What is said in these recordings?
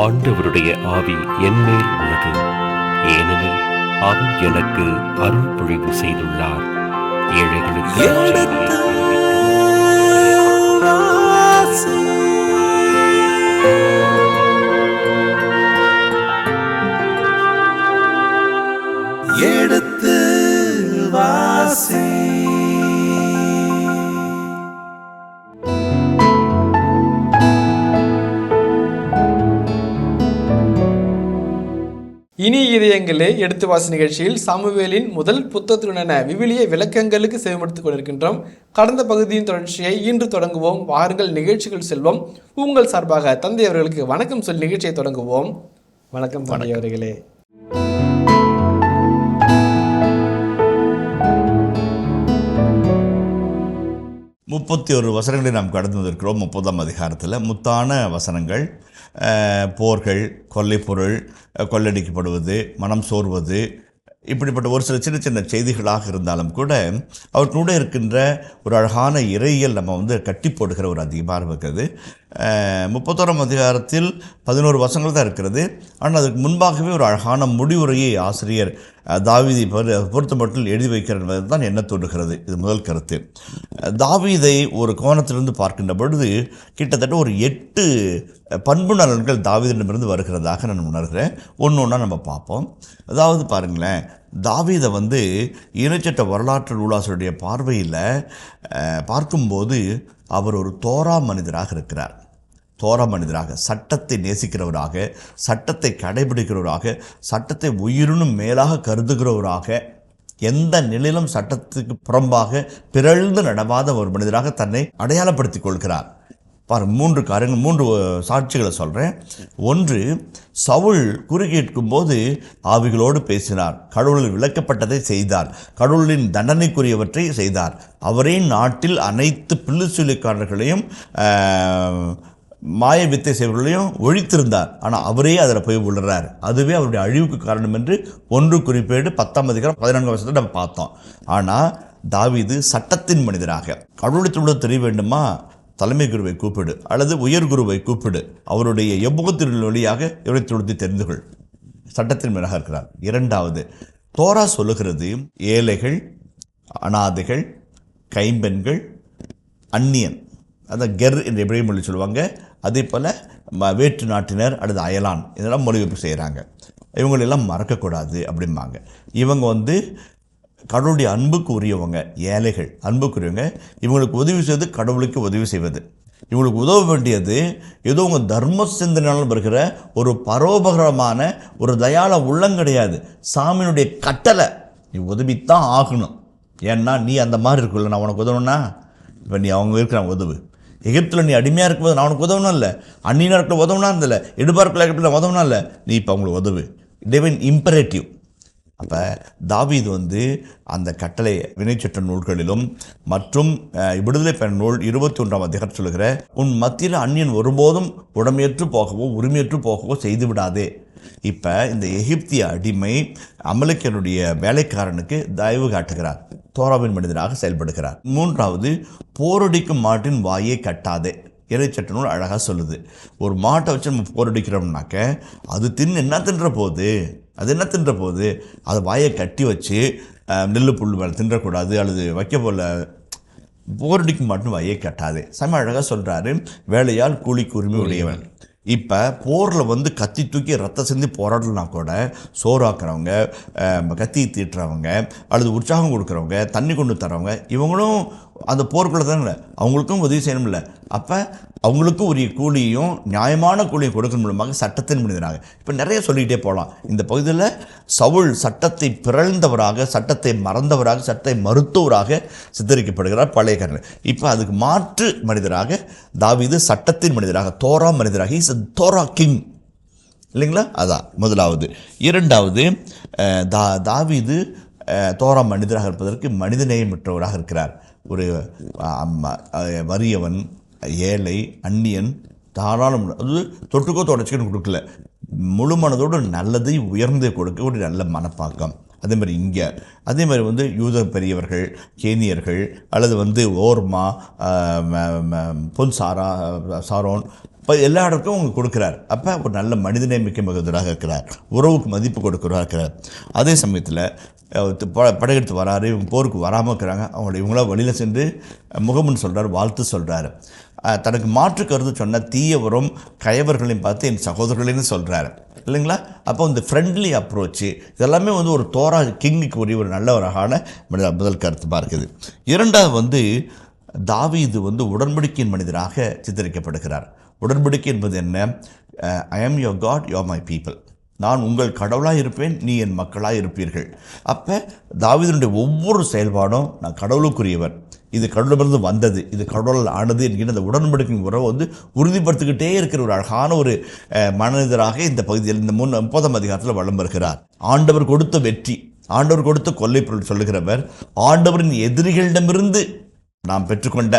ஆண்டவருடைய ஆவி என்மேல் உள்ளது, ஏனெனில் அவர் எனக்கு அருள் பொழிவு செய்துள்ளார். ஏழைகளுக்கு எடுத்து வாசி. இனி இதயங்களே எடுத்து வாசி நிகழ்ச்சியில் சாமுவேலின் முதல் புத்தகத்துடனான விவிலிய விளக்கங்களுக்கு செவிமடுத்துக் கொண்டிருக்கின்றோம். கடந்த பகுதியின் தொடர்ச்சியை இன்று தொடங்குவோம். வாருங்கள் நிகழ்ச்சிகள் செல்வோம். உங்கள் சார்பாக தந்தை அவர்களுக்கு வணக்கம் சொல்லி நிகழ்ச்சியை தொடங்குவோம். வணக்கம் தந்தை அவர்களே. முப்பத்தி ஒரு வசனங்களை நாம் கடந்து வந்திருக்கிறோம். 30ஆம் அதிகாரத்தில் முத்தான வசனங்கள், போர்கள், கொள்ளைப்பொருள் கொள்ளடிக்கப்படுவது, மனம் சோர்வது, இப்படிப்பட்ட ஒரு சில சின்ன சின்ன செய்திகளாக இருந்தாலும் கூட அவற்றுக்கூட இருக்கின்ற ஒரு அழகான இறையியல் நம்ம கட்டி போடுகிற ஒரு அதிகமாக இருக்கிறது. 31ஆம் அதிகாரத்தில் 11 வசனங்கள் தான் இருக்கிறது. ஆனால் அதுக்கு முன்பாகவே ஒரு அழகான முடிவுரையை ஆசிரியர் தாவீதை பொறுத்த மட்டும் எழுதி வைக்கிறார் என்பது தான் என்ன தோன்றுகிறது. இது முதல் கருத்து. தாவீதை ஒரு கோணத்திலிருந்து பார்க்கின்ற பொழுது கிட்டத்தட்ட ஒரு 8 பண்பு நலன்கள் தாவீதிடமிருந்து வருகிறதாக நான் உணர்கிறேன். ஒன்று ஒன்றா நம்ம பார்ப்போம். அதாவது பாருங்களேன், தாவீதை இணைச்சட்ட வரலாற்று நூலாசிரியருடைய பார்வையில் பார்க்கும்போது அவர் ஒரு தோரா மனிதராக இருக்கிறார். தோரா மனிதராக, சட்டத்தை நேசிக்கிறவராக, சட்டத்தை கடைபிடிக்கிறவராக, சட்டத்தை உயிரினும் மேலாக கருதுகிறவராக, எந்த நிலையிலும் சட்டத்துக்கு புறம்பாக பிறழ்ந்து நடவாத ஒரு மனிதராக தன்னை அடையாளப்படுத்திக் கொள்கிறார். பாருங்கள், 3 காரியங்கள், 3 சாட்சிகளை சொல்கிறேன். ஒன்று, சவுல் குறுக்கேட்கும் போது ஆவிகளோடு பேசினார், கடவுளில் விளக்கப்பட்டதை செய்தார், கடவுளின் தண்டனைக்குரியவற்றை செய்தார். அவரே நாட்டில் அனைத்து பில்லிசூனியக்காரர்களையும் மாய வித்தை செய்வர்களையும் ஒழித்திருந்தார். ஆனால் அவரே அதில் போய் விழுறார். அதுவே அவருடைய அழிவுக்கு காரணம் என்று 1 குறிப்பேடு 10ஆம் அதிகாரம் 14ஆம் வசனத்தை நம்ம பார்த்தோம். ஆனால் தாவீது சட்டத்தின் மனிதராக, கடவுளை தொழுவது தெரிய வேண்டுமா, தலைமை குருவை கூப்பிடு அல்லது உயர் குருவை கூப்பிடு, அவருடைய எவ்வகத்தின் வழியாக இவரை தொழுதி தெரிந்து கொள், சட்டத்தின் மேலாக இருக்கிறார். 2வது, தோரா சொல்லுகிறது ஏழைகள், அனாதைகள், கைம்பெண்கள், அந்நியன், அதான் கெர் என்று எப்படி மொழி சொல்லுவாங்க, அதே போல் வேற்று நாட்டினர் அல்லது அயலான், இதெல்லாம் மொழிபெயர்ப்பு செய்கிறாங்க. இவங்களெல்லாம் மறக்கக்கூடாது அப்படிம்பாங்க. இவங்க கடவுளுடைய அன்புக்கு உரியவங்க, ஏழைகள், அன்புக்குரியவங்க. இவங்களுக்கு உதவி செய்வது கடவுளுக்கு உதவி செய்வது. இவங்களுக்கு உதவ வேண்டியது ஏதோ உங்கள் தர்ம சிந்தனையால் வருகிற ஒரு பரோபகரமான ஒரு தயால உள்ளம் கிடையாது. சாமியினுடைய கட்டளை, நீ உதவித்தான் ஆகணும். ஏன்னா நீ அந்த மாதிரி இருக்குல்ல, நான் உனக்கு உதவணும்னா இப்போ நீ அவங்க இருக்கிற உதவு. எகிப்தில் நீ அடிமையாக இருக்கும்போது நான் உனக்கு உதவணும் இல்லை, அந்நியனாக இருக்கிற உதவனா இருந்தில்ல, எடுபார்ப்பில் உதவனா இல்லை, நீ இப்போ அவங்களுக்கு உதவு. Divine imperative. அப்போ தாவீது அந்த கட்டளை வினைச்சட்ட நூல்களிலும் மற்றும் விடுதலை பயண நூல் 21ஆம் அதிகாரம் சொல்லுகிற, உன் மத்தியில் அந்நியன் ஒருபோதும் உடமையற்று போகவோ உரிமையற்று போகவோ செய்து விடாதே. இப்போ இந்த எகிப்திய அடிமை அமலேக்கியனுடைய வேலைக்காரனுக்கு தயவு காட்டுகிறார், தோராவின் மனிதராக செயல்படுகிறார். 3வது, போரடிக்கும் மாட்டின் வாயை கட்டாதே. இறைச்சட்ட நூல் அழகாக சொல்லுது, ஒரு மாட்டை வச்சு நம்ம போரடிக்கிறோம்னாக்க அது என்ன தின்ற போகுது, அது என்ன தின்ற போகுது, அது வாயை கட்டி வச்சு நெல் புல் மேலே தின்றக்கூடாது, அல்லது வைக்க போல போரடிக்கும் மாட்டின் வாயை கட்டாதே. சம அழகாக சொல்கிறாரு, வேலையால் கூலிக்கு உரிமை உடையவன். இப்போ போரில் கத்தி தூக்கி ரத்த சிந்தி போராடலனா கூட சோறாக்குறவங்க, கத்தி தீட்டுறவங்க, அல்லது உற்சாகம் கொடுக்குறவங்க, தண்ணி கொண்டு தரவங்க, இவங்களும் அந்த போர்க்குள்ள தானே, அவங்களுக்கும் உதவி செய்யணும்ல. அப்போ அவங்களுக்கும் உரிய கூலியும் நியாயமான கூலியும் கொடுக்க மூலமாக சட்டத்தின் மனிதராக இப்போ நிறைய சொல்லிக்கிட்டே போகலாம். இந்த பகுதியில் சவுல் சட்டத்தை பிறழ்ந்தவராக, சட்டத்தை மறந்தவராக, சட்டத்தை மறுத்தவராக சித்தரிக்கப்படுகிறார் பழைய காரணம். இப்போ அதுக்கு மாற்று மனிதராக தாவீது சட்டத்தின் மனிதராக, தோரா மனிதராக, இஸ் தோரா கிங் இல்லைங்களா? அதான் முதலாவது. 2வது, தாவீது தோரா மனிதராக இருப்பதற்கு மனிதநேயமற்றவராக இருக்கிறார். ஒரு வறியவன், ஏழை, அந்நியன், தாராளம், அது தொட்டுக்கோ தொடச்சிக்கன்னு கொடுக்கல, முழு மனதோடு நல்லதை உயர்ந்து கொடுக்க ஒரு நல்ல மனப்பாக்கம். அதே மாதிரி இங்கே அதே மாதிரி யூத பெரியவர்கள், கேனியர்கள் அல்லது ஓர்மா, பொன் சாரோன் இப்போ எல்லா இடத்துக்கும் அவங்க கொடுக்குறார். அப்போ ஒரு நல்ல மனிதநேமிக்க மிகுந்தவராக இருக்கிறார், உறவுக்கு மதிப்பு கொடுக்குறவராக இருக்கிறார். அதே சமயத்தில் படையெடுத்து வராரு, இவங்க போருக்கு வராமல் இருக்கிறாங்க, அவங்களோட இவங்களா வழியில் சென்று முகமன் சொல்கிறார், வாழ்த்து சொல்கிறாரு. தனக்கு மாற்று கருத்து சொன்ன தீயவரும் கயவர்களையும் பார்த்து என் சகோதரர்களைன்னு சொல்கிறாரு இல்லைங்களா. அப்போ இந்த ஃப்ரெண்ட்லி அப்ரோச்சு இதெல்லாமே ஒரு தோரா கிங்குக்கு உரிய ஒரு நல்ல ஒரு அழகான முதல் கருத்து பார்க்குது. இரண்டாவது தாவீது உடன்படிக்கையின் மனிதராக சித்தரிக்கப்படுகிறார். உடன்படிக்கை என்பது என்ன? I am your God, you are my people. நான் உங்கள் கடவுளாக இருப்பேன், நீ என் மக்களாக இருப்பீர்கள். அப்போ தாவீதுடைய ஒவ்வொரு செயல்பாடும் நான் கடவுளுக்குரியவர், இது கடவுளிலிருந்து வந்தது, இது கடவுளால் ஆனது என்கிற அந்த உடன்படிக்கை உறவை உறுதிப்படுத்திக்கிட்டே இருக்கிற ஒரு அழகான ஒரு மனிதராக இந்த பகுதியில் இந்த 30ஆம் அதிகாரத்தில் வலம் வருகிறார். ஆண்டவர் கொடுத்த வெற்றி, ஆண்டவர் கொடுத்த கொள்ளை பொருள் சொல்லுகிறவர், ஆண்டவரின் எதிரிகளிடமிருந்து நாம் பெற்றுக்கொண்ட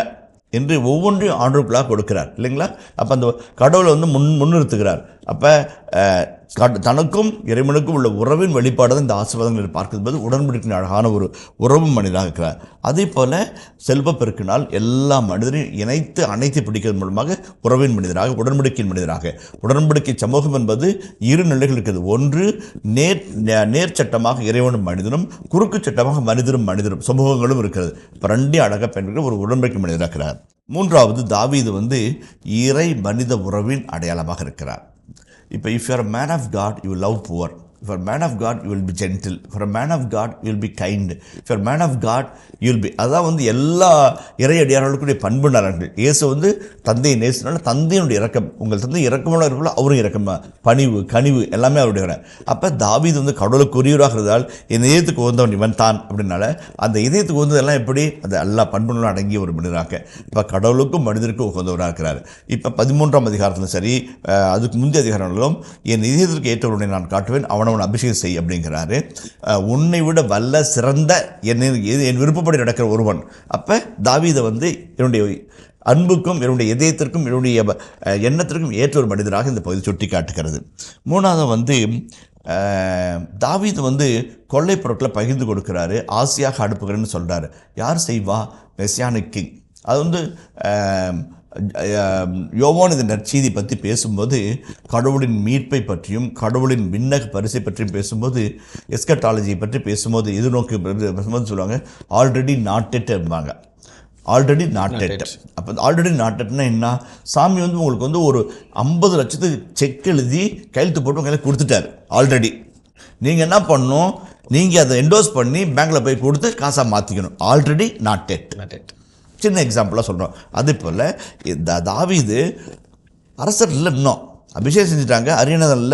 என்று ஒவ்வொன்றையும் ஆண்டவருக்குள்ளாக கொடுக்கிறார் இல்லைங்களா. அப்போ அந்த கடவுளை முன்னிறுத்துகிறார். அப்போ தனக்கும் இறைவனுக்கும் உள்ள உறவின் வெளிப்பாடு தான் இந்த ஆசீர்வாதங்களை பார்க்கும்போது உடன்படிக்கையின் அழகான ஒரு உறவு மனிதராக இருக்கிறார். அதே போல் செல்வ பெருக்கினால் எல்லா மனிதரையும் இணைத்து அணைத்து பிடிக்கிறது மூலமாக உறவின் மனிதராக, உடன்படிக்கையின் மனிதராக. உடன்படிக்கை சமூகம் என்பது இரு நிலைகள் இருக்கிறது. ஒன்று நேர் சட்டமாக இறைவனும் மனிதனும், குறுக்கு சட்டமாக மனிதரும் சமூகங்களும் இருக்கிறது. இப்போ ரெண்டையும் அழகாக பயன்படுத்த ஒரு உடன்படிக்கை மனிதராக இருக்கிறார். மூன்றாவது தாவீது இறை மனித உறவின் அடையாளமாக இருக்கிறார். இப்போ if you are a man of God, you will love poor. If you are a man of God, you will be gentle. If you are a man of God, you will be kind. If you are a man of God, you will be. அதான் எல்லா இறை அடியார்களுடைய பண்பு நலன்கள். இயேசு தந்தையை நேசினால தந்தையினுடைய இரக்கம், உங்கள் தந்தை இரக்கமாக இருக்கோ அவரும் இரக்கமா, பணிவு கனிவு எல்லாமே அவருடைய. அப்போ தாவீது கடவுளுக்குரியவராக இருந்தால் என் இதயத்துக்கு உகந்தவன் இவன் தான் அப்படின்னால அந்த இதயத்துக்கு உகந்ததெல்லாம் எப்படி அந்த எல்லா பண்புகளும் அடங்கிய ஒரு மனிதராக இப்போ கடவுளுக்கும் மனிதருக்கும் உகந்தவராக இருக்கிறார். இப்போ 13ஆம் அதிகாரத்திலும் சரி அதுக்கு முந்தைய அதிகாரங்களும் என் இதயத்திற்கு ஏற்றவருடைய நான் காட்டுவேன், அவன் அபிஷேகம் செய் அப்படிங்கிறாரு. உன்னை விட வல்ல சிறந்த என் விருப்பப்படி நடக்கிற ஒருவன். அப்போ தாவீதை என்னுடைய அன்புக்கும் என்னுடைய இதயத்திற்கும் என்னுடைய எண்ணத்திற்கும் ஏற்ற ஒரு மனிதராக இந்த பகுதி சுட்டி காட்டுகிறது. மூணாவது தாவீது கொள்ளை பொருட்களை பகிர்ந்து கொடுக்கிறாரு, ஆசையாக அடுப்புகிறேன்னு சொல்கிறாரு. யார் செய்வா? Messianic king. அது யோவான் இந்த நற்செய்தி பற்றி பேசும்போது கடவுளின் மீட்பை பற்றியும் கடவுளின் விண்ணக பரிசை பற்றியும் பேசும்போது எஸ்கட்டாலஜியை பற்றி பேசும்போது எதிர்நோக்கி பேசும்போது சொல்லுவாங்க ஆல்ரெடி நாட்டெட் என்பாங்க. ஆல்ரெடி நாட்டெட். அப்போ ஆல்ரெடி நாட்டெட்னா என்ன? சாமி உங்களுக்கு ஒரு 50 லட்சத்துக்கு செக் எழுதி கையெழுத்து போட்டு கையில் கொடுத்துட்டாரு ஆல்ரெடி. நீங்கள் என்ன பண்ணணும்? நீங்கள் அதை என்டோஸ் பண்ணி பேங்க்கில் போய் கொடுத்து காசாக மாற்றிக்கணும். ஆல்ரெடி நாட்டெட். சின்ன எக்ஸாம்பிளாக சொல்கிறோம். அதே போல் தாவீது அரசர் இல்லை, இன்னும் அபிஷேகம் செஞ்சுட்டாங்க, அரியணையில்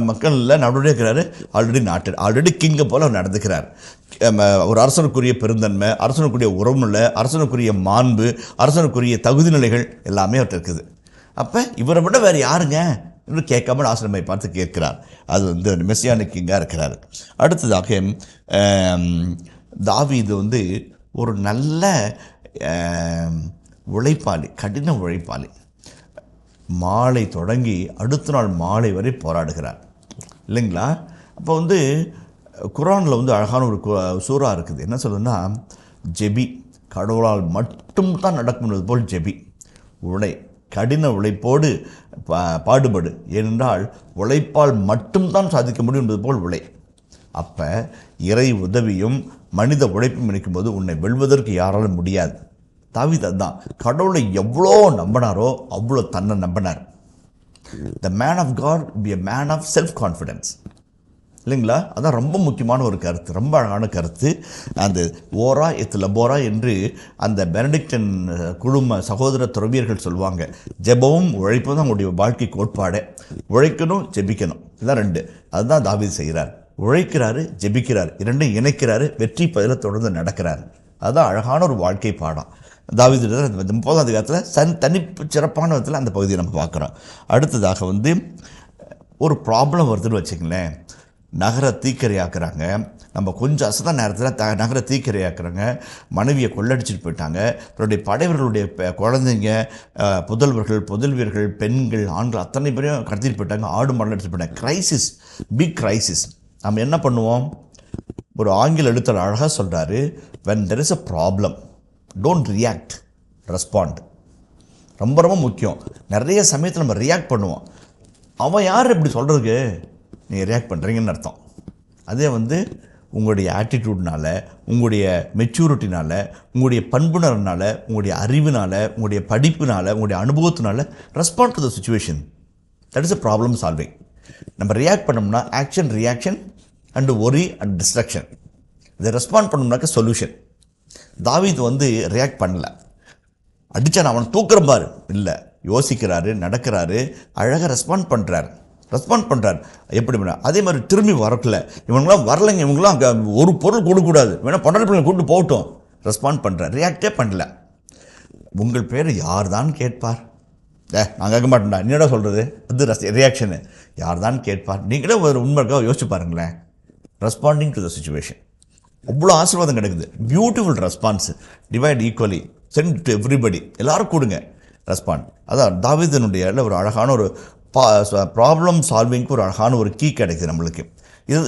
மக்கள் இல்லை, நடுவுடைய இருக்கிறாரு. ஆல்ரெடி நாட்டட், ஆல்ரெடி கிங்கை போல் அவர் நடந்துக்கிறார். ஒரு அரசனுக்குரிய பெருந்தன்மை, அரசனுக்குரிய உறவுநிலை, அரசனுக்குரிய மாண்பு, அரசனுக்குரிய தகுதி நிலைகள் எல்லாமே அவர்கிட்ட இருக்குது. அப்போ இவரை விட வேறு யாருங்க என்று கேட்காமல் ஆசிரமை பார்த்து கேட்கிறார். அது மெசியானிக் கிங்காக இருக்கிறார். அடுத்ததாக தாவீது ஒரு நல்ல உழைப்பாளி, கடின உழைப்பாளி. மாலை தொடங்கி அடுத்த நாள் மாலை வரை போராடுகிறார் இல்லைங்களா. அப்போ குரானில் அழகான ஒரு சூறா இருக்குது. என்ன சொல்லுதுன்னா, ஜெபி, கடவுளால் மட்டும்தான் நடக்கும்ன்றது போல் ஜெபி, கடின உழைப்போடு பாடுபடு, ஏனென்றால் உழைப்பால் மட்டும்தான் சாதிக்க முடியும் என்பது போல் உழை. அப்போ இறை உதவியும் மனித உழைப்பும் நினைக்கும்போது உன்னை வெல்வதற்கு யாராலும் முடியாது. தாவீது தான் கடவுளை எவ்வளோ நம்பினாரோ அவ்வளோ தன்னை நம்பினார். The man of God be a man of self confidence இல்லைங்களா. அதான் ரொம்ப முக்கியமான ஒரு கருத்து, ரொம்ப அழகான கருத்து. அந்த ஓரா லபோரா என்று அந்த பெனடிக்டன் குழும சகோதர துறவியர்கள் சொல்லுவாங்க. ஜெபமும் உழைப்பும் தான் அவங்களுடைய வாழ்க்கை கோட்பாடே. உழைக்கணும், ஜெபிக்கணும், இதுதான் ரெண்டு. அதுதான் தாவீது செய்கிறார். உழைக்கிறாரு, ஜெபிக்கிறார், இரண்டையும் இணைக்கிறாரு, வெற்றி பதில தொடர்ந்து நடக்கிறார். அதுதான் அழகான ஒரு வாழ்க்கை பாடம். தாவீது 30ஆம் அதிகாரத்தில் தனி சிறப்பான விதத்தில் அந்த பகுதியை நம்ம பார்க்குறோம். அடுத்ததாக ஒரு ப்ராப்ளம் வருதுன்னு வச்சுங்களேன். நகரை தீக்கிரையாக்குறாங்க, நம்ம கொஞ்சம் அசத நேரத்தில் நகரை தீக்கிரையாக்குறாங்க, மனைவியை கொள்ளடிச்சிட்டு போயிட்டாங்க, அவருடைய படைவர்களுடைய குழந்தைங்க, புதல்வர்கள், புதல்வியர்கள், பெண்கள், ஆண்கள் அத்தனை பேரையும் கடத்திட்டு போயிட்டாங்க, ஆடு மாடல் எடுத்துட்டு போயிட்டாங்க. Crisis, big crisis. நம்ம என்ன பண்ணுவோம்? ஒரு ஆங்கில எழுத்தர் அழகாக சொல்கிறாரு, when there is a problem, don't react, respond. ரொம்ப ரொம்ப முக்கியம். நிறைய சமயத்தில் நம்ம ரியாக்ட் பண்ணுவோம். அவன் யார் இப்படி சொல்கிறதுக்கு, நீங்கள் ரியாக்ட் பண்ணுறீங்கன்னு அர்த்தம். அதே உங்களுடைய ஆட்டிடியூட்னால, உங்களுடைய மெச்சூரிட்டினால, உங்களுடைய பண்புணர்னால, உங்களுடைய அறிவினால, உங்களுடைய படிப்பினால, உங்களுடைய அனுபவத்தினால respond to the situation. That is a problem solving. நம்ம ரியாக்ட் பண்ணோம்னா action, reaction and worry and destruction. இதை ரெஸ்பாண்ட் பண்ணோம்னாக்க சொல்யூஷன். தாவீது ரியாக்ட் பண்ணல, அடித்தான் அவனை தூக்குற பாரு இல்லை, யோசிக்கிறாரு, நடக்கிறாரு, அழகாக ரெஸ்பாண்ட் பண்ணுறாரு. எப்படி பண்ண அதே மாதிரி திரும்பி வரக்கல, இவங்களாம் வரலைங்க, இவங்களாம் அங்கே ஒரு பொருள் கொடுக்கக்கூடாது, வேணால் பொண்டாட்டி பிள்ளைங்க கூட்டு போகட்டும், ரெஸ்பாண்ட் பண்ணுறார், ரியாக்டே பண்ணல. உங்கள் பேர் யார் தான் கேட்பார், நான் கேட்க மாட்டேன்டா, என்னடா சொல்கிறது, அது ரியாக்ஷனு. யார் தான் கேட்பார், நீங்களே ஒரு உண்மைக்காக யோசிச்சு பாருங்களேன். ரெஸ்பாண்டிங் டு த சிச்சுவேஷன், அவ்வளோ ஆசீர்வாதம் கிடைக்குது. Beautiful response, divide equally, send to everybody, எல்லாரும் கொடுங்க ரெஸ்பாண்ட். அதான் தாவீதினுடைய ஒரு அழகான ஒரு ப்ராப்ளம் சால்விங்க்கு ஒரு அழகான ஒரு கீ கிடைக்குது நம்மளுக்கு.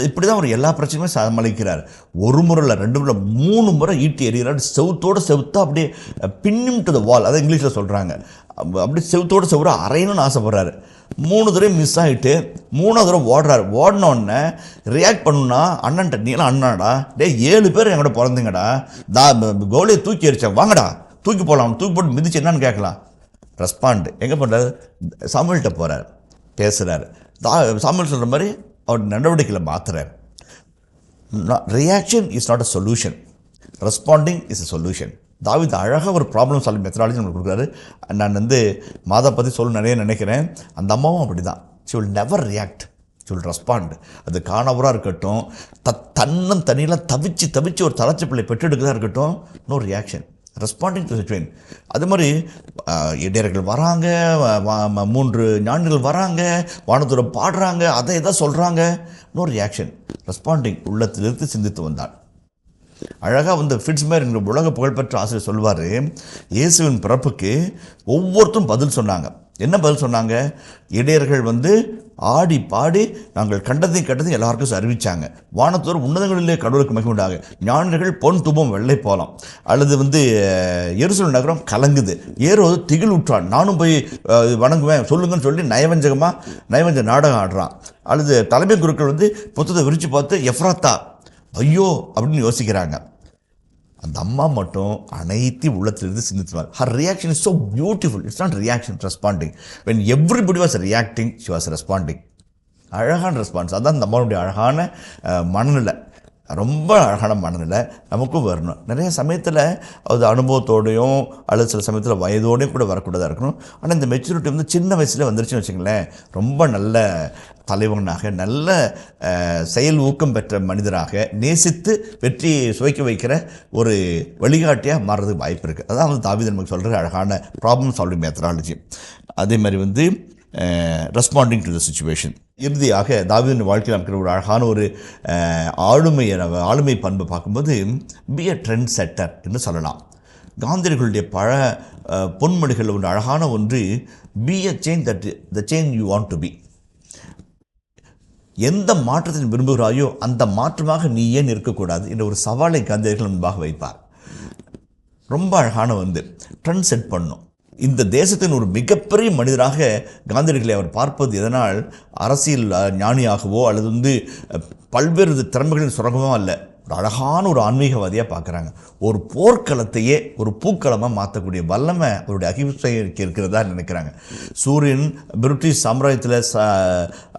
இப்படி தான் அவர் எல்லா பிரச்சனையுமே சமாளிக்கிறார். ஒரு முறை இல்லை, 2 முறை, 3 முறை ஈட்டி எறிகிறார். செவுத்தா அப்படியே பின்னிம் டு த வால், அதை இங்கிலீஷில் சொல்கிறாங்க. அப்படியே செவுற அரையணும்னு ஆசைப்படுறாரு. 3 தடவை மிஸ் ஆகிட்டு 3ஆவது தடவை ஓடுறாரு. ஓடினோடனே ரியாக்ட் பண்ணுன்னா, அண்ணன்ட்ட நீலாம் அண்ணாடா, 7 பேர் என்கிட்ட பிறந்துங்கடா, கோலியை தூக்கி எரிச்சா, வாங்கடா தூக்கி போகலாம், தூக்கி போட்டு மிதிச்சு என்னன்னு கேட்கலாம். ரெஸ்பாண்டு எங்கே பண்ணுறாரு, சாமுவேல்கிட்ட போகிறார், பேசுகிறார். சாமுவேல் சொல்கிற மாதிரி அவர் நடவடிக்கையில் மாற்றுறார். Reaction is not a solution, responding is a solution. தாவீது அழகாக ஒரு ப்ராப்ளம் சால்விங் மெத்தடாலஜி நம்மளுக்கு கொடுக்குறாரு. நான் மாதா பற்றி சொல்ல நிறைய நினைக்கிறேன். அந்த அம்மாவும் அப்படி தான். She will never react, she will respond. அது காணவராக இருக்கட்டும், தன்னம் தனியெல்லாம் தவிச்சு ஒரு தலைச்சி பிள்ளை பெற்றெடுக்கிறதா இருக்கட்டும், no reaction, responding to situation. அது மாதிரி இடையர்கள் வராங்க, 3 ஞானிகள் வராங்க, வானதூரம் பாடுறாங்க, அதை எதை சொல்கிறாங்க, நோ ரியாக்ஷன், ரெஸ்பாண்டிங். உள்ளத்திலிருந்து சிந்தித்து வந்தாள். அழகாக ஃபிட்ஸ்மேர் என்கிற உலக புகழ்பெற்ற ஆசிரியர் சொல்வார், இயேசுவின் பிறப்புக்கு ஒவ்வொருத்தரும் பதில் சொன்னாங்க. என்ன பதில் சொன்னாங்க, இடையர்கள் ஆடி பாடி நாங்கள் கண்டதையும் எல்லாருக்கும் அறிவித்தாங்க. வானத்தோர் உன்னதங்களிலே கடவுளுக்கு மகிழ்வுண்டாங்க. ஞானிகள் பொன் தூபம் வெள்ளை போலாம். அல்லது எருசலேம் நகரம் கலங்குது. ஏரோது திகில் உற்றான், நானும் போய் வணங்குவேன் சொல்லுங்கன்னு சொல்லி நயவஞ்ச நாடகம் ஆடுறான். அல்லது தலைமை குருக்கள் புத்தகத்தை விரித்து பார்த்து எஃப்ராத்தா ஐயோ அப்படின்னு யோசிக்கிறாங்க. அந்த அம்மா மட்டும் அனைத்தையும் உள்ளத்திலிருந்து சிந்தித்துவார். Her reaction is so beautiful. It's not reaction, responding. When everybody was reacting, she was responding. அழகான ரெஸ்பான்ஸ். அதான் அந்த அம்மாவுடைய அழகான மனநிலை, ரொம்ப அழகான மனநிலை நமக்கும் வரணும். நிறைய சமயத்தில் அது அனுபவத்தோடையும் அல்லது சில சமயத்தில் வயதோடையும் கூட வரக்கூடாதாக இருக்கணும். ஆனால் இந்த மெச்சூரிட்டி சின்ன வயசுலேயே வந்துருச்சுன்னு வச்சுங்களேன், ரொம்ப நல்ல தலைவனாக, நல்ல செயல் ஊக்கம் பெற்ற மனிதராக, நேசித்து வெற்றியை சுவைக்க வைக்கிற ஒரு வழிகாட்டியாக மாறுறதுக்கு வாய்ப்பு இருக்குது. அதான் தாவீது நமக்கு சொல்கிற அழகான ப்ராப்ளம் சால்விங் மெத்தடாலஜி. அதே மாதிரி ரெஸ்பாண்டிங் டு த சிச்சுவேஷன். இறுதியாக தாவீதின் வாழ்க்கையில் இருக்கிற ஒரு அழகான ஒரு ஆளுமை பண்பு பார்க்கும்போது பி அ ட்ரெண்ட் செட்டர் என்று சொல்லலாம். காந்தியர்களுடைய பல பொன்மொழிகள் ஒரு அழகான ஒன்று, be a change that the change you want to be. எந்த மாற்றத்தை விரும்புகிறாயோ அந்த மாற்றமாக நீ ஏன் இருக்கக்கூடாது என்ற ஒரு சவாலை காந்தியர்கள் முன்பாக வைப்பார். ரொம்ப அழகான ட்ரெண்ட் செட் பண்ணும். இந்த தேசத்தின் ஒரு மிகப்பெரிய மனிதராக காந்தியடிகளை அவர் பார்ப்பது எதனால், அரசியல் ஞானியாகவோ அல்லது பல்வேறு திறமைகளின் சுரங்கமோ அல்ல, ஒரு அழகான ஒரு ஆன்மீகவாதியாக பார்க்குறாங்க. ஒரு போர்க்களத்தையே ஒரு பூக்களமாக மாற்றக்கூடிய வல்லமை அவருடைய அகிம்சைக்கு இருக்கிறதா நினைக்கிறாங்க. சூரியன் பிரிட்டிஷ் சாம்ராஜ்யத்தில்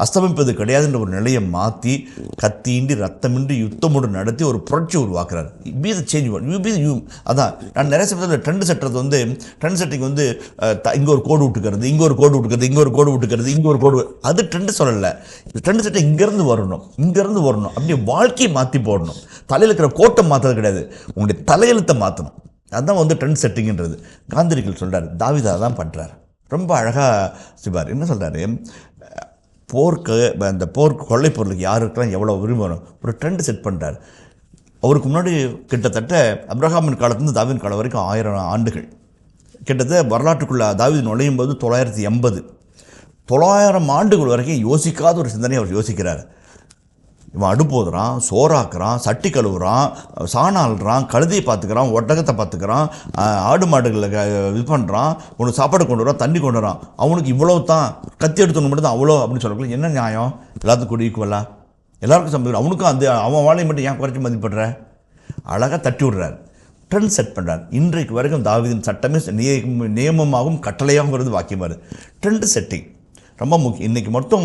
அஸ்தமிப்பது கிடையாதுன்ற ஒரு நிலையை மாற்றி கத்தியின்றி ரத்தமின்றி யுத்தமோடு நடத்தி ஒரு புரட்சி உருவாக்குறாரு. Be the change, you be you. அதான் நான் நிறைய சமயத்தில் ட்ரெண்ட் செட்டுறது ட்ரெண்ட் செட்டிங் இங்கே ஒரு கோடு விட்டுக்கிறது, இங்கே ஒரு கோடு விட்டுக்கிறது, இங்கே ஒரு கோடு விட்டுக்கிறது, இங்கே ஒரு கோடு, அது ட்ரெண்டு சொல்லலை. ட்ரெண்ட் செட்டை இங்கேருந்து வரணும் அப்படி வாழ்க்கையை மாற்றி போடணும். தலையில் இருக்கிற கோட்டை மாற்றுறது கிடையாது, உங்களுடைய தலையெழுத்தை மாற்றணும். அதுதான் ட்ரெண்ட் செட்டிங்கிறது. காந்தியடிகள் சொல்கிறார், தாவீது தான் பண்ணுறார். ரொம்ப அழகாக சிவார் என்ன சொல்கிறாரு, அந்த போருக்கு கொள்ளை பொருளுக்கு யாருக்கெல்லாம் எவ்வளோ விரும்பணும் ஒரு ட்ரெண்ட் செட் பண்ணுறார். அவருக்கு முன்னாடி கிட்டத்தட்ட அப்ரஹாமின் காலத்துலேருந்து தாவீதின் காலம் வரைக்கும் 1000 ஆண்டுகள். கிட்டத்தட்ட வரலாற்றுக்குள்ளே தாவீது நுழையும் போது 980 900 ஆண்டுகள் வரைக்கும் யோசிக்காத ஒரு சிந்தனையை அவர் யோசிக்கிறார். இவன் அடுப்போதுறான், சோறாக்குறான், சட்டி கழுவுறான், சாணாள்றான், கழுதையை பார்த்துக்கிறான், ஒட்டகத்தை பார்த்துக்கிறான், ஆடு மாடுகளை இது பண்ணுறான், உனக்கு சாப்பாடு கொண்டு வரான், தண்ணி கொண்டு வரான், அவனுக்கு இவ்வளோ தான், கத்தி எடுத்துன்னு மட்டும் தான் அவ்வளோ அப்படின்னு சொல்லக்கூடாது. என்ன நியாயம்? எல்லாத்துக்கும் கூட ஈக்குவலா எல்லாருக்கும் சம்பளம், அவனுக்கும் அந்த அவன் வாழையை மட்டும் ஏன் குறைச்சி மதிப்பிடுற? அழகாக தட்டி விடுறார், ட்ரெண்ட் செட் பண்ணுறார். இன்றைக்கு வரைக்கும் தாவீதின் சட்டமே நியமமாகவும் கட்டளையாகவும் வாக்கியமாரு. ட்ரெண்ட் செட்டிங் ரொம்ப முக்கியம். இன்றைக்கி மட்டும்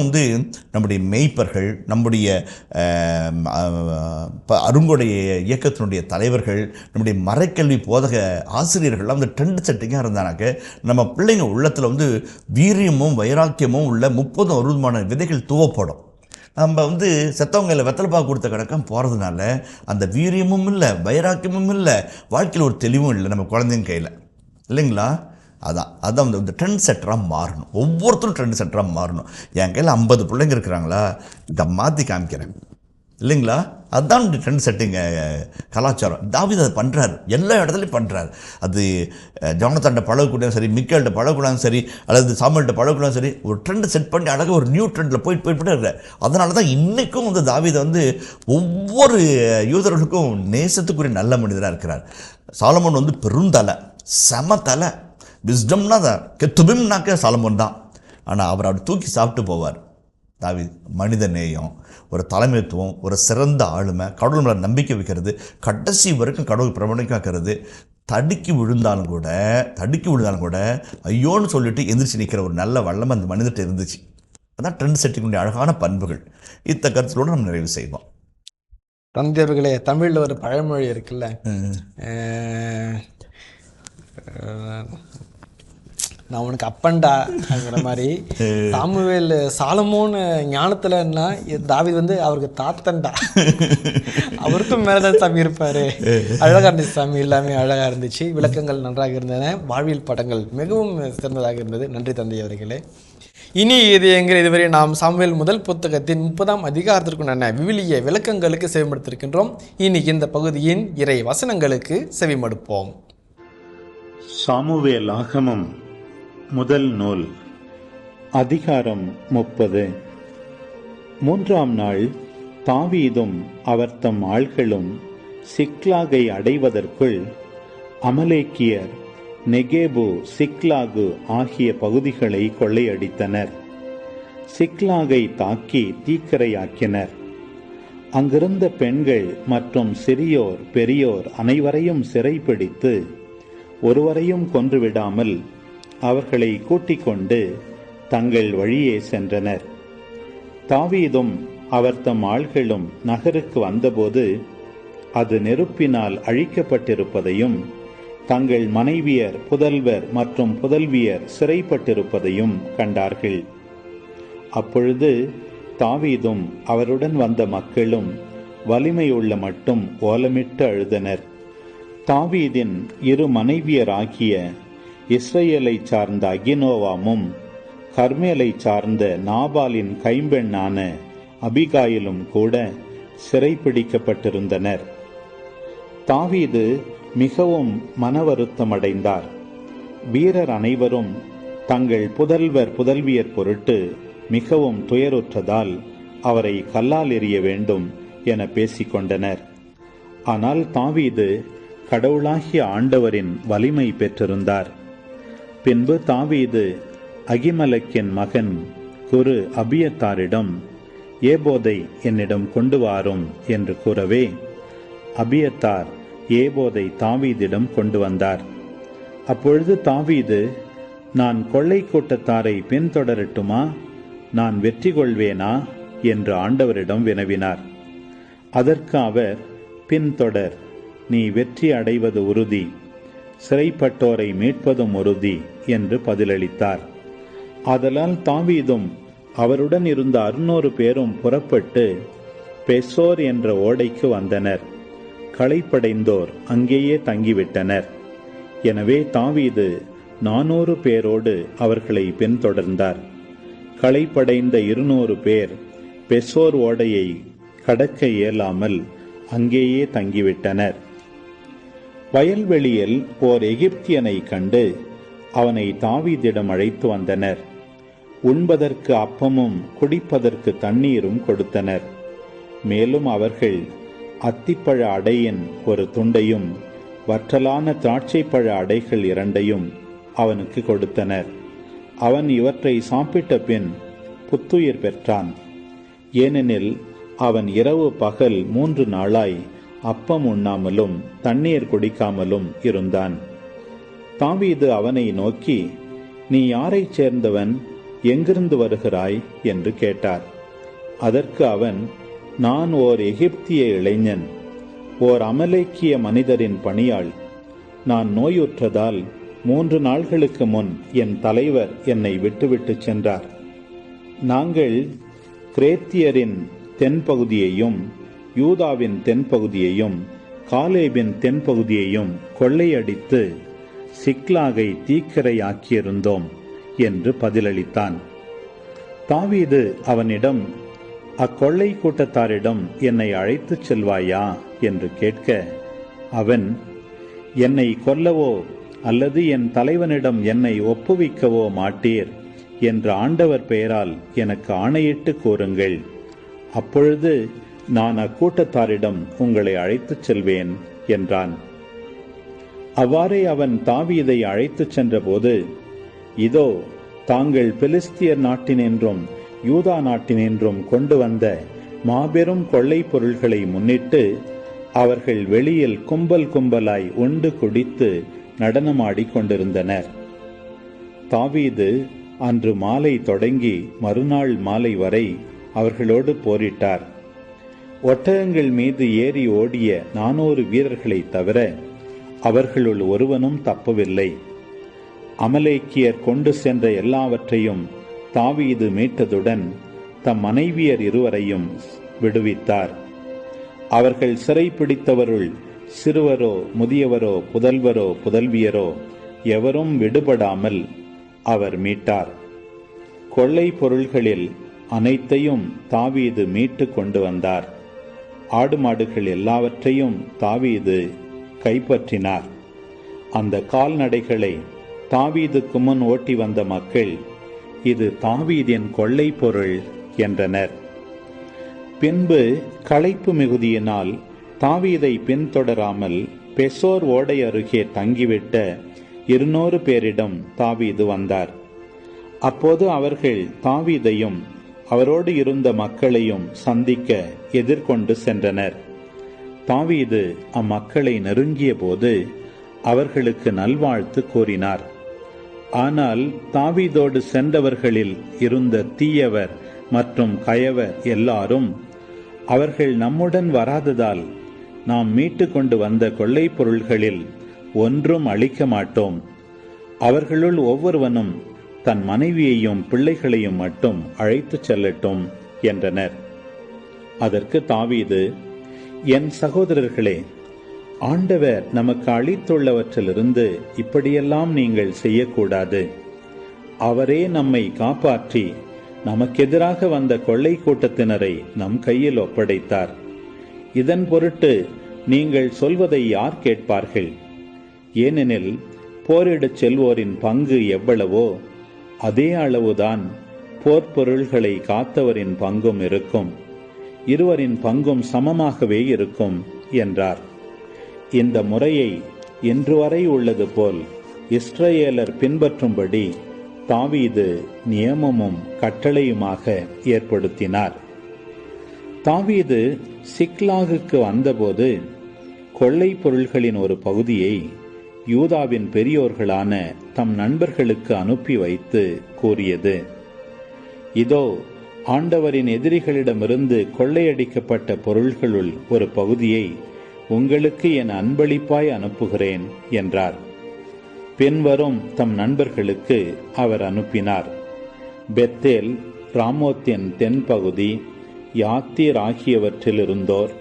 நம்முடைய மெய்ப்பர்கள், நம்முடைய அருங்கொடைய இயக்கத்தினுடைய தலைவர்கள், நம்முடைய மறைக்கல்வி போதக ஆசிரியர்கள்லாம் ட்ரெண்ட் செட்டிங்காக இருந்தானாக்க நம்ம பிள்ளைங்க உள்ளத்தில் வீரியமும் வைராக்கியமும் உள்ள 30-60 விதைகள் துவப்படும். நம்ம செத்தவங்க வெத்தலை பாக்கு கொடுத்த கணக்கம் போகிறதுனால அந்த வீரியமும் இல்லை, வைராக்கியமும் இல்லை, வாழ்க்கையில் ஒரு தெளிவும் இல்லை நம்ம குழந்தைங்க கையில், இல்லைங்களா? அதான் இந்த ட்ரெண்ட் செட்டராக மாறணும். ஒவ்வொருத்தரும் ட்ரெண்ட் செட்டராக மாறணும். என் கையில் 50 பிள்ளைங்க இருக்கிறாங்களா, இதை மாற்றி காமிக்கிறேன், இல்லைங்களா? அதுதான் ட்ரெண்ட் செட்டிங் கலாச்சாரம். தாவீது அதை பண்ணுறாரு, எல்லா இடத்துலையும் பண்ணுறாரு. அது ஜோனத்தான்கிட்ட பழகக்கூடாதும் சரி, மிக்கேல்கிட்ட பழகக்கூடாதும் சரி, அல்லது சாமுவேல்கிட்ட பழகக்கூடாதும் சரி, ஒரு ட்ரெண்ட் செட் பண்ணி அழகாக ஒரு நியூ ட்ரெண்டில் போயிட்டு இருக்கிறார். அதனால தான் இன்றைக்கும் தாவீது ஒவ்வொரு யூதர்களுக்கும் நேசத்துக்குரிய நல்ல மனிதராக இருக்கிறார். சாலமோன் பெருந்தலை, செம தலை, விஸ்டம்னா தான் கெத்துபிம்னாக்க சாலமோன் தான். ஆனால் அவர் அப்படி தூக்கி சாப்பிட்டு போவார். தாவீது மனித நேயம், ஒரு தலைமைத்துவம், ஒரு சிறந்த ஆளுமை, கடவுள் மேலே நம்பிக்கை வைக்கிறது, கடைசி வரைக்கும் கடவுள் பிரபணிக்காக்கிறது, தடுக்கி விழுந்தாலும் கூட ஐயோன்னு சொல்லிட்டு எந்திரிச்சு நிற்கிற ஒரு நல்ல வல்லமை அந்த மனிதர்கிட்ட இருந்துச்சு. அதான் ட்ரெண்ட் செட்டிங்குடைய அழகான பண்புகள். இத்த கருத்திலோடு நம்ம நிறைவு செய்வோம். தந்தையர்களே, தமிழில் ஒரு பழமொழி இருக்குல்ல, நான் உனக்கு அப்பண்டாங்கிற மாதிரி, சாமுவேல் சாலமோன் ஞானத்தில்னா தாவீது அவருக்கு தாத்தண்டா, அவருக்கும் மேலதான் சாமி இருப்பாரு. அழகாக இருந்துச்சு சாமி, எல்லாமே அழகாக இருந்துச்சு, விளக்கங்கள் நன்றாக இருந்தன, வாழ்வியல் படங்கள் மிகவும் சிறந்ததாக இருந்தது. நன்றி தந்தை அவர்களே. இனி இது என்கிற இதுவரை நாம் சாமுவேல் முதல் புத்தகத்தின் 30ஆம் அதிகாரத்திற்குண்டான விவிலிய விளக்கங்களுக்கு செவிமடுத்திருக்கின்றோம். இனி இந்த பகுதியின் இறை வசனங்களுக்கு செவிமடுப்போம். சாமுவேல் ஆகமம் முதல் நூல், அதிகாரம் 30. 3ஆம் நாள் தாவீதும் அவர் தம் ஆள்களும் சிக்லாகை அடைவதற்குள் அமலேக்கியர் நெகேபு, சிக்லாகு ஆகிய பகுதிகளை கொள்ளையடித்தனர். சிக்லாகை தாக்கி தீக்கிரையாக்கினர். அங்கிருந்த பெண்கள் மற்றும் சிறியோர் பெரியோர் அனைவரையும் சிறைப்பிடித்து ஒருவரையும் கொன்றுவிடாமல் அவர்களை கூட்டிக் கொண்டு தங்கள் வழியே சென்றனர். தாவீதும் அவர் தம் ஆள்களும் நகருக்கு வந்தபோது அது நெருப்பினால் அழிக்கப்பட்டிருப்பதையும் தங்கள் மனைவியர், புதல்வர் மற்றும் புதல்வியர் சிறைப்பட்டிருப்பதையும் கண்டார்கள். அப்பொழுது தாவீதும் அவருடன் வந்த மக்களும் வலிமையுள்ள மட்டும் ஓலமிட்டு அழுதனர். தாவீதின் 2 மனைவியராகிய இஸ்ரேலை சார்ந்த அகினோவாமும் கர்மேலை சார்ந்த நாபாலின் கைம்பெண்ணான அபிகாயிலும் கூட சிறைப்பிடிக்கப்பட்டிருந்தனர். தாவீது மிகவும் மனவருத்தமடைந்தார். வீரர் அனைவரும் தங்கள் புதல்வர் புதல்வியர் பொருட்டு மிகவும் துயருற்றதால் அவரை கல்லால் எறிய வேண்டும் என பேசிக்கொண்டனர். ஆனால் தாவீது கடவுளாகிய ஆண்டவரின் வலிமை பெற்றிருந்தார். பின்பு தாவீது அகிமலக்கின் மகன் குரு அபியத்தாரிடம், ஏபோதை என்னிடம் கொண்டு வாரும் என்று கூறவே அபியத்தார் ஏபோதை தாவீதிடம் கொண்டு வந்தார். அப்பொழுது தாவீது, நான் கொள்ளை கூட்டத்தாரை பின்தொடரட்டுமா, நான் வெற்றி கொள்வேனா என்று ஆண்டவரிடம் வினவினார். அதற்கு அவர், பின்தொடர், நீ வெற்றி அடைவது உறுதி, சிறைப்பட்டோரை மீட்பதும் உறுதி என்று பதிலளித்தார். ஆதலால் தாவீதும் அவருடன் இருந்த 600 பேரும் புறப்பட்டு பெசோர் என்ற ஓடைக்கு வந்தனர். களைப்படைந்தோர் அங்கேயே தங்கிவிட்டனர். எனவே தாவீது 400 பேரோடு அவர்களை பின்தொடர்ந்தார். களைப்படைந்த 200 பேர் பெசோர் ஓடையை கடக்க இயலாமல் அங்கேயே தங்கிவிட்டனர். வயல்வெளியில் ஓர் எகிப்தியனை கண்டு அவனை தாவீதிடம் அழைத்து வந்தனர். உண்பதற்கு அப்பமும் குடிப்பதற்கு தண்ணீரும் கொடுத்தனர். மேலும் அவர்கள் அத்திப்பழ அடையின் ஒரு துண்டையும் வற்றலான திராட்சைப்பழ அடைகள் 2ஐயும் அவனுக்கு கொடுத்தனர். அவன் இவற்றை சாப்பிட்ட பின் புத்துயிர் பெற்றான். ஏனெனில் அவன் இரவு பகல் 3 நாளாய் அப்பம் உண்ணாமலும் தண்ணீர் குடிக்காமலும் இருந்தான். தாவீது அவனை நோக்கி, நீ யாரைச் சேர்ந்தவன், எங்கிருந்து வருகிறாய் என்று கேட்டார். அதற்கு அவன், நான் ஓர் எகிப்திய இளைஞன், ஓர் அமலேக்கிய மனிதரின் பணியாள். நான் நோயுற்றதால் 3 நாள்களுக்கு முன் என் தலைவர் என்னை விட்டுவிட்டு சென்றார். நாங்கள் கிரேத்தியரின் தென்பகுதியையும் யூதாவின் தென்பகுதியையும் காலேபின் தென்பகுதியையும் கொள்ளையடித்து சிக்லாகை தீக்கிரையாக்கியிருந்தோம் என்று பதிலளித்தான். தாவீது அவனிடம், அக்கொள்ளை கூட்டத்தாரிடம் என்னை அழைத்துச் செல்வாயா என்று கேட்க, அவன், என்னை கொல்லவோ அல்லது என் தலைவனிடம் என்னை ஒப்புவிக்கவோ மாட்டீர் என்ற ஆண்டவர் பெயரால் எனக்கு ஆணையிட்டு கூறுங்கள். அப்பொழுது நான் அக்கூட்டத்தாரிடம் உங்களை அழைத்துச் செல்வேன் என்றான். அவ்வாறே அவன் தாவீதை அழைத்துச் சென்றபோது, இதோ தாங்கள் பெலிஸ்தியர் நாட்டினின்றும் யூதா நாட்டினின்றும் கொண்டு வந்த மாபெரும் கொள்ளை பொருள்களை முன்னிட்டு அவர்கள் வெளியில் கும்பல் கும்பலாய் உண்டு குடித்து நடனமாடிக் கொண்டிருந்தனர். தாவீது அன்று மாலை தொடங்கி மறுநாள் மாலை வரை அவர்களோடு போரிட்டார். ஒட்டகங்கள் மீது ஏறி ஓடிய 400 வீரர்களை தவிர அவர்களுள் ஒருவனும் தப்பவில்லை. அமலேக்கியர் கொண்டு சென்ற எல்லாவற்றையும் தாவீது மீட்டதுடன் தம் மனைவியர் 2 விடுவித்தார். அவர்கள் சிறை பிடித்தவருள் சிறுவரோ முதியவரோ புதல்வரோ புதல்வியரோ எவரும் விடுபடாமல் அவர் மீட்டார். கொள்ளை பொருள்களில் அனைத்தையும் தாவீது மீட்டு கொண்டு வந்தார். ஆடு மாடுகள் எல்லாவற்றையும் தாவீது கைப்பற்றினார். அந்த கால்நடைகளை தாவீதுக்கு முன் ஓட்டி வந்த மக்கள், இது தாவீதின் கொள்ளை பொருள் என்றனர். பின்பு களைப்பு மிகுதியினால் தாவீதை பின்தொடராமல் பெசோர் ஓடை அருகே தங்கிவிட்ட 200 பேரிடம் தாவீது வந்தார். அப்போது அவர்கள் தாவீதையும் அவரோடு இருந்த மக்களையும் சந்திக்க எதிர்கொண்டு சென்றனர். தாவீது அம்மக்களை நெருங்கிய போது அவர்களுக்கு நல்வாழ்த்து கூறினார். ஆனால் தாவீதோடு சென்றவர்களில் இருந்த தீயவர் மற்றும் கயவர் எல்லாரும், அவர்கள் நம்முடன் வராததால் நாம் மீட்டு கொண்டு வந்த கொள்ளை பொருள்களில் ஒன்றும் அளிக்க மாட்டோம். அவர்களுள் ஒவ்வொருவனும் தன் மனைவியையும் பிள்ளைகளையும் மட்டும் அழைத்துச் செல்லட்டும் என்றனர். அதற்கு தாவீது, என் சகோதரர்களே, ஆண்டவர் நமக்கு அளித்துள்ளவற்றிலிருந்து இப்படியெல்லாம் நீங்கள் செய்யக்கூடாது. அவரே நம்மை காப்பாற்றி நமக்கெதிராக வந்த கொள்ளை கூட்டத்தினரை நம் கையில் ஒப்படைத்தார். இதன் பொருட்டு நீங்கள் சொல்வதை யார் கேட்பார்கள்? ஏனெனில் போரிடச் செல்வோரின் பங்கு எவ்வளவோ அதே அளவுதான் போர்ப்பொருள்களை காத்தவரின் பங்கும் இருக்கும். இருவரின் பங்கும் சமமாகவே இருக்கும் என்றார். இந்த முறையை இன்று வரை உள்ளது போல் இஸ்ரவேலர் பின்பற்றும்படி தாவீது நியமமும் கட்டளையுமாக ஏற்படுத்தினார். தாவீது சிக்லாகுக்கு வந்தபோது கொள்ளை பொருள்களின் ஒரு பகுதியை யூதாவின் பெரியோர்களான தம் நண்பர்களுக்கு அனுப்பி வைத்து கூறியது, இதோ ஆண்டவரின் எதிரிகளிடமிருந்து கொள்ளையடிக்கப்பட்ட பொருள்களுள் ஒரு பகுதியை உங்களுக்கு என் அன்பளிப்பாய் அனுப்புகிறேன் என்றார். பின்வரும் தம் நண்பர்களுக்கு அவர் அனுப்பினார். பெத்தேல், ராமோத்தின் தென்பகுதி, யாத்தீர் ஆகியவற்றில் இருந்தோர்,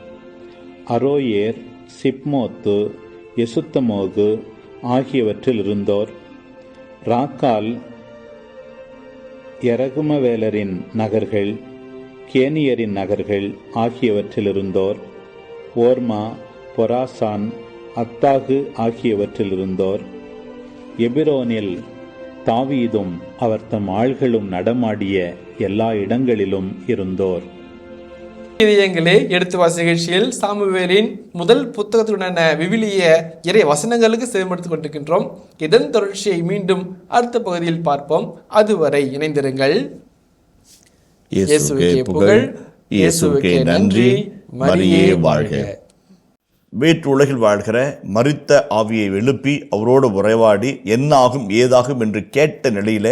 அரோயேர், சிப்மோத்து, எசுத்தமோகு ஆகியவற்றில் இருந்தோர், ராக்கால், எரகுமவேலரின் நகர்கள், கேனியரின் நகர்கள் ஆகியவற்றில் இருந்தோர், ஓர்மா, பொராசான், அத்தாகு ஆகியவற்றில் இருந்தோர், எபிரோனில் தாவீதும் அவர் தம் ஆள்களும் நடமாடிய எல்லா இடங்களிலும் இருந்தோர். இதயங்களே எடுத்து வாசி நிகழ்ச்சியில் சாமுவேலின் முதல் புத்தகத்துடனான விவிலிய இறை வசனங்களுக்கு செவிமடுத்துக் கொண்டிருக்கின்றோம். இதன் தொடர்ச்சியை மீண்டும் அடுத்த பகுதியில் பார்ப்போம். அதுவரை இணைந்திருங்கள். இயேசுவுக்கே புகழ், இயேசுவுக்கே நன்றி, மரியே வாழ்க. வேற்று உலகில் வாழ்கிற மரித்த ஆவியை எழுப்பி அவரோடு உரைவாடி என்ன ஆகும் ஏதாகும் என்று கேட்ட நிலையில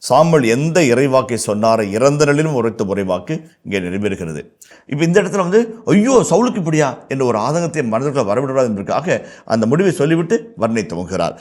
சாமுவேல் எந்த இறைவாக்கை சொன்னாரோ இறந்த நிலையிலும் உரைத்த உரைவாக்கு இங்கே நிறைவேறுகிறது. இப்போ இந்த இடத்துல ஐயோ சவுலுக்கு இப்படியா என்ற ஒரு ஆதங்கத்தை மனதிற்குள் வரவிடக்கூடாது என்பதற்காக அந்த முடிவை சொல்லிவிட்டு வர்ணனை துவங்குகிறார்.